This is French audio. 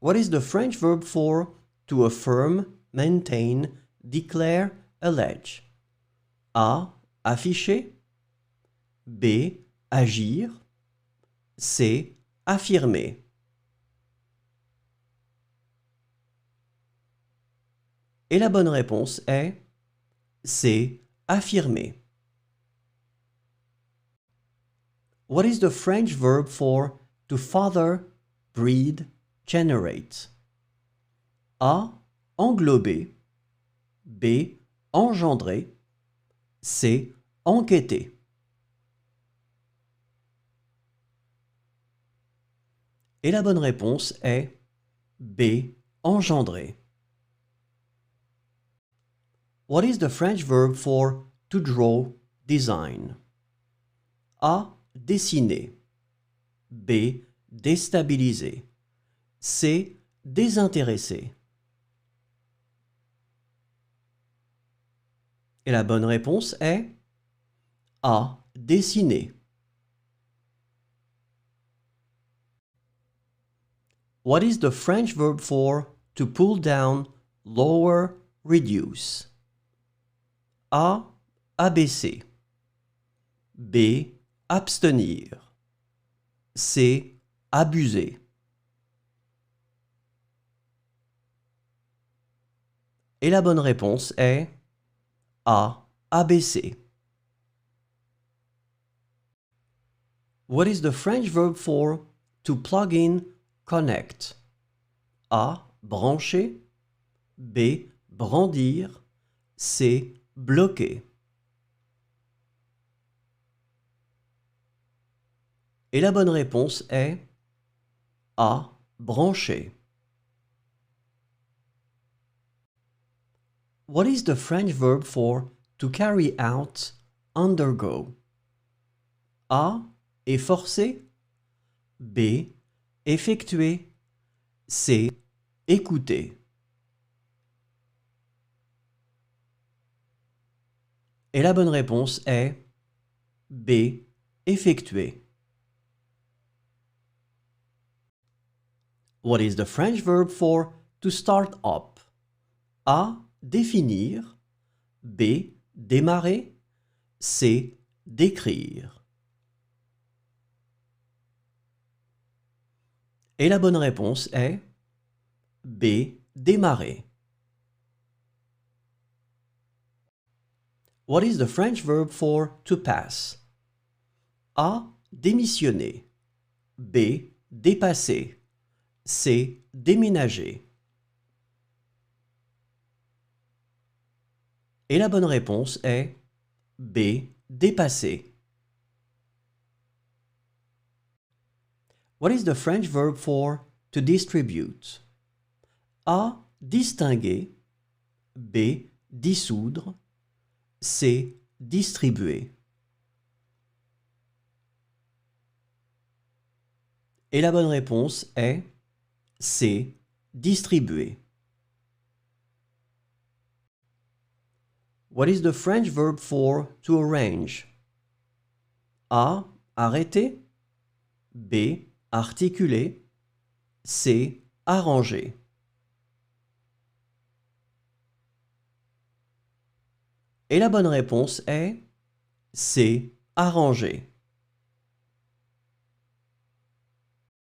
What is the French verb for to affirm, maintain, declare, allege? A. Afficher. B. Agir. C. Affirmer. Et la bonne réponse est C. Affirmer. What is the French verb for to father, breed, generate? A. Englober. B. Engendrer. C. Enquêter. Et la bonne réponse est B. Engendrer. What is the French verb for to draw, design? A. Dessiner. B. Déstabiliser. C. Désintéresser. Et la bonne réponse est A. Dessiner. What is the French verb for to pull down, lower, reduce? A. Abaisser. B. Abstenir. C. Abuser. Et la bonne réponse est A. Abaisser. What is the French verb for to plug in, connect? A. Brancher. B. Brandir. C. Bloquer. Et la bonne réponse est A. Brancher. What is the French verb for to carry out, undergo? A. Efforcer. B. Effectuer. C. Écouter. Et la bonne réponse est B. Effectuer. What is the French verb for to start up? A. Définir. B. Démarrer. C. Décrire. Et la bonne réponse est B. Démarrer. What is the French verb for to pass? A. Démissionner. B. Dépasser. C. Déménager. Et la bonne réponse est B. Dépasser. What is the French verb for to distribute? A. Distinguer. B. Dissoudre. C. Distribuer. Et la bonne réponse est C. Distribuer. What is the French verb for to arrange? A. Arrêter. B. Articuler. C. Arranger. Et la bonne réponse est C. Arranger.